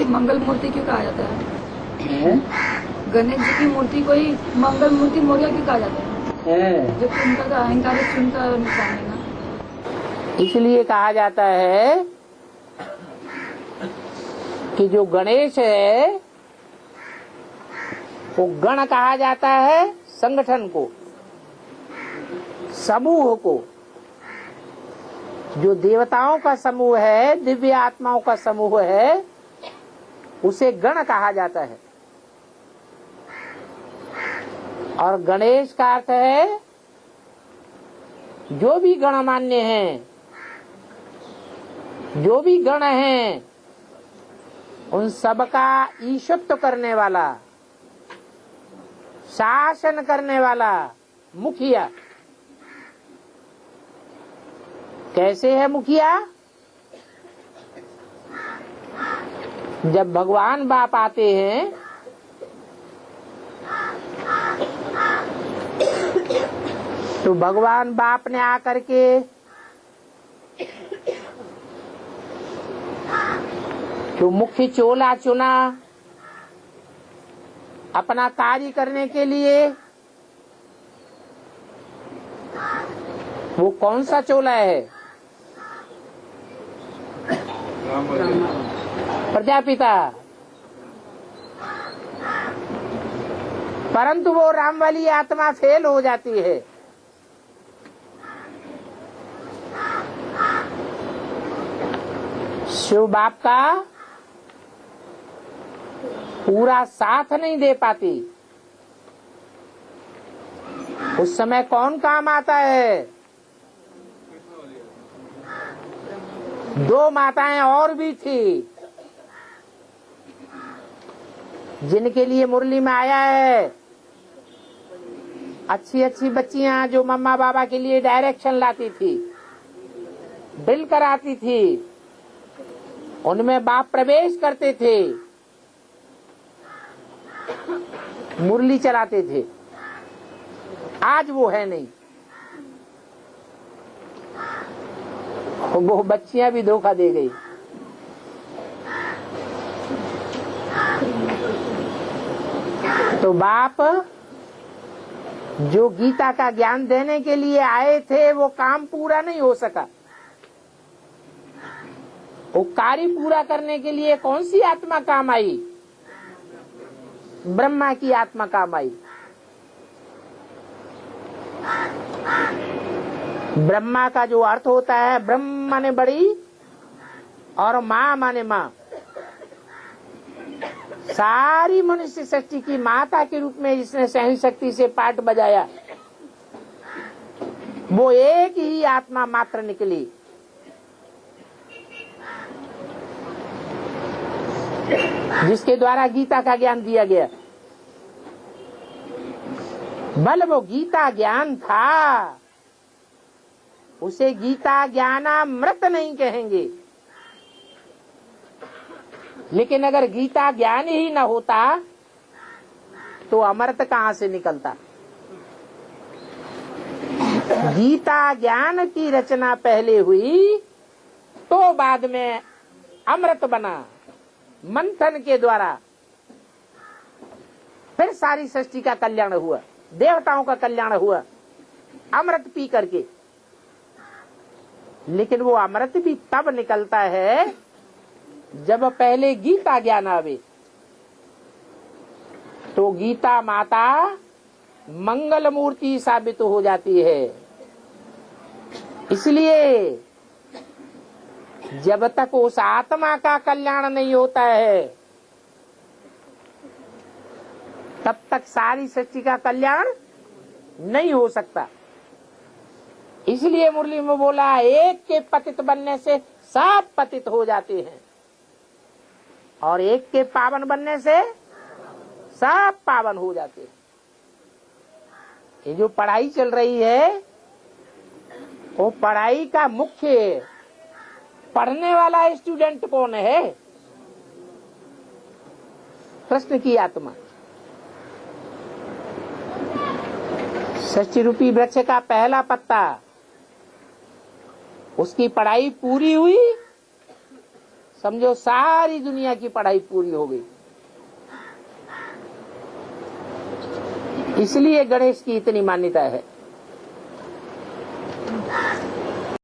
कोई मंगल मूर्ति क्यों कहा जाता है? गणेश जी की मूर्ति कोई मंगल मूर्ति मोरिया क्यों कहा जाता है? जबकि उनका तो अहंकार उनका निशान है ना। इसलिए कहा जाता है कि जो गणेश है वो गण कहा जाता है संगठन को, समूह को। जो देवताओं का समूह है, दिव्य आत्माओं का समूह है, उसे गण कहा जाता है। और गणेश का अर्थ है जो भी गणमान्य हैं, जो भी गण हैं, उन सबका ईशत्व करने वाला, शासन करने वाला मुखिया। कैसे है मुखिया? जब भगवान बाप आते हैं तो भगवान बाप ने आकर के जो मुख्य चोला चुना अपना कार्य करने के लिए, वो कौन सा चोला है? प्रजापिता। परंतु वो राम वाली आत्मा फेल हो जाती है। शिव बाप का पूरा साथ नहीं दे पाती। उस समय कौन काम आता है? दो माताएं और भी थी जिनके लिए मुरली में आया है। अच्छी अच्छी बच्चियां जो मम्मा बाबा के लिए डायरेक्शन लाती थी, बिल कराती थी, उनमें बाप प्रवेश करते थे, मुरली चलाते थे। आज वो है नहीं। वो बच्चियां भी धोखा दे गई। तो बाप जो गीता का ज्ञान देने के लिए आए थे वो काम पूरा नहीं हो सका। वो कार्य पूरा करने के लिए कौन सी आत्मा काम आई? ब्रह्मा की आत्मा काम आई। ब्रह्मा का जो अर्थ होता है, ब्रह्म माने बड़ी और माँ माने माँ। सारी मनुष्य सृष्टि की माता के रूप में जिसने सहन शक्ति से पाठ बजाया, वो एक ही आत्मा मात्र निकली। जिसके द्वारा गीता का ज्ञान दिया गया। बल वो गीता ज्ञान था, उसे गीता ज्ञानामृत नहीं कहेंगे। लेकिन अगर गीता ज्ञान ही न होता तो अमृत कहाँ से निकलता? गीता ज्ञान की रचना पहले हुई तो बाद में अमृत बना मंथन के द्वारा। फिर सारी सृष्टि का कल्याण हुआ, देवताओं का कल्याण हुआ अमृत पी करके। लेकिन वो अमृत भी तब निकलता है जब पहले गीता ज्ञान आवे। तो गीता माता मंगल मूर्ति साबित हो जाती है। इसलिए जब तक उस आत्मा का कल्याण नहीं होता है तब तक सारी सृष्टि का कल्याण नहीं हो सकता। इसलिए मुरली में बोला, एक के पतित बनने से सब पतित हो जाते हैं और एक के पावन बनने से सब पावन हो जाते हैं। ये जो पढ़ाई चल रही है वो पढ़ाई का मुख्य पढ़ने वाला स्टूडेंट कौन है? कृष्ण की आत्मा। सृष्टि रूपी वृक्ष का पहला पत्ता, उसकी पढ़ाई पूरी हुई, समझो सारी दुनिया की पढ़ाई पूरी हो गई। इसलिए गणेश की इतनी मान्यता है।